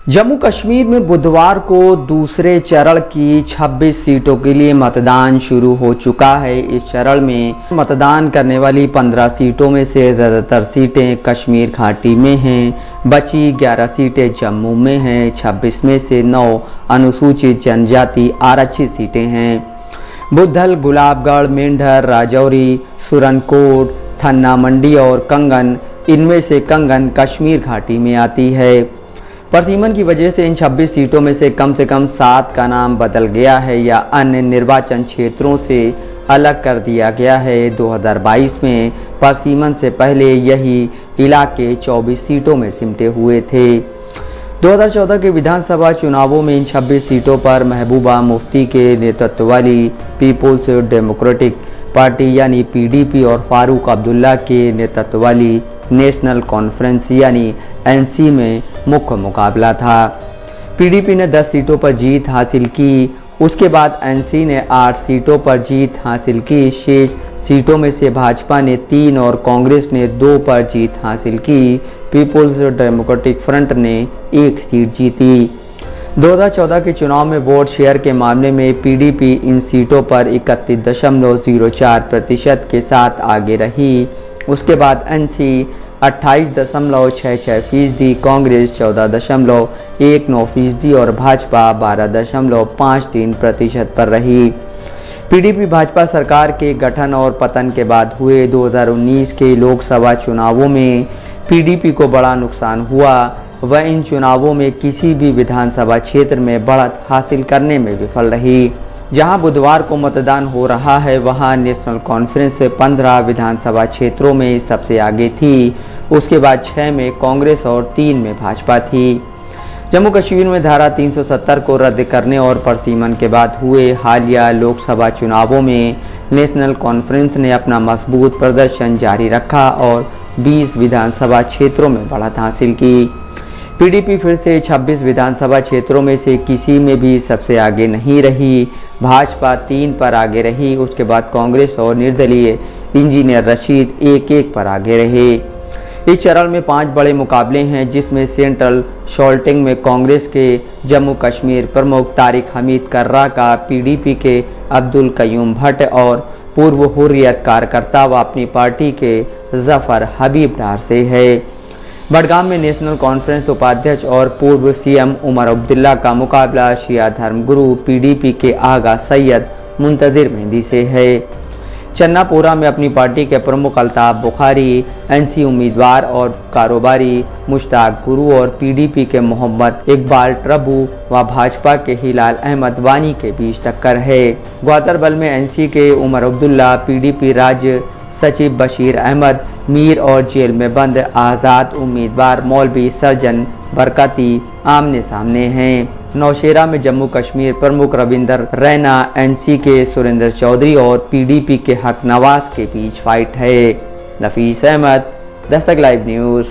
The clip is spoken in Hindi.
जम्मू कश्मीर में बुधवार को दूसरे चरण की 26 सीटों के लिए मतदान शुरू हो चुका है। इस चरण में मतदान करने वाली 15 सीटों में से ज़्यादातर सीटें कश्मीर घाटी में हैं। बची 11 सीटें जम्मू में हैं। 26 में से 9 अनुसूचित जनजाति आरक्षित सीटें हैं। बुद्धल, गुलाबगढ़, मेंढर, राजौरी, सुरनकोट, थन्ना मंडी और कंगन, इनमें से कंगन कश्मीर घाटी में आती है। परसीमन की वजह से इन 26 सीटों में से कम 7 का नाम बदल गया है या अन्य निर्वाचन क्षेत्रों से अलग कर दिया गया है। 2022 में परसीमन से पहले यही इलाके 24 सीटों में सिमटे हुए थे। 2014 के विधानसभा चुनावों में इन 26 सीटों पर महबूबा मुफ्ती के नेतृत्व वाली पीपुल्स डेमोक्रेटिक पार्टी यानी पीडीपी और फारूक अब्दुल्ला के नेतृत्व वाली नेशनल कॉन्फ्रेंस यानी एनसी में मुख्य मुकाबला था। पीडीपी ने 10 सीटों पर जीत हासिल की। उसके बाद एनसी ने 8 सीटों पर जीत हासिल की। शेष सीटों में से भाजपा ने 3 और कांग्रेस ने 2 पर जीत हासिल की। पीपुल्स डेमोक्रेटिक फ्रंट ने 1 सीट जीती। 2014 के चुनाव में वोट शेयर के मामले में पीडीपी इन सीटों पर 31.04% के साथ आगे रही। उसके बाद एनसी 28.66%, कांग्रेस 14.19% और भाजपा 12.53% पर रही। पीडीपी भाजपा सरकार के गठन और पतन के बाद हुए 2019 के लोकसभा चुनावों में पीडीपी को बड़ा नुकसान हुआ। वह इन चुनावों में किसी भी विधानसभा क्षेत्र में बढ़त हासिल करने में विफल रही। जहां बुधवार को मतदान हो रहा है वहां नेशनल कॉन्फ्रेंस 15 विधानसभा क्षेत्रों में सबसे आगे थी। उसके बाद 6 में कांग्रेस और 3 में भाजपा थी। जम्मू कश्मीर में धारा 370 को रद्द करने और परसीमन के बाद हुए हालिया लोकसभा चुनावों में नेशनल कॉन्फ्रेंस ने अपना मजबूत प्रदर्शन जारी रखा और 20 विधानसभा क्षेत्रों में बढ़त हासिल की। पीडीपी फिर से 26 विधानसभा क्षेत्रों में से किसी में भी सबसे आगे नहीं रही। भाजपा 3 पर आगे रही। उसके बाद कांग्रेस और निर्दलीय इंजीनियर रशीद 1-1 पर आगे रहे। इस चरण में 5 बड़े मुकाबले हैं, जिसमें सेंट्रल शॉल्टिंग में कांग्रेस के जम्मू कश्मीर प्रमुख तारिक हमीद कर्रा का पीडीपी के अब्दुल कयूम भट्ट और पूर्व हुर्रियत कार्यकर्ता व अपनी पार्टी के जफर हबीब डार से है। बडगाम में नेशनल कॉन्फ्रेंस उपाध्यक्ष और पूर्व सीएम उमर अब्दुल्ला का मुकाबला शिया धर्मगुरु पीडीपी के आगा सैयद मुंतजिर मेहंदी से है। चन्नापोरा में अपनी पार्टी के प्रमुख अल्ताफ बुखारी, एनसी उम्मीदवार और कारोबारी मुश्ताक गुरु और पीडीपी के मोहम्मद इकबाल ट्रबू व भाजपा के हिलाल अहमद वानी के बीच टक्कर है। ग्वादरबल में एनसी के उमर अब्दुल्ला, पीडीपी राज्य सचिव बशीर अहमद मीर और जेल में बंद आज़ाद उम्मीदवार मौलवी सर्जन बरकती आमने सामने हैं। नौशेरा में जम्मू कश्मीर प्रमुख रविंदर रैना, एनसी के सुरेंद्र चौधरी और पीडीपी के हक नवाज के बीच फाइट है। नफीस अहमद, दस्तक लाइव न्यूज़।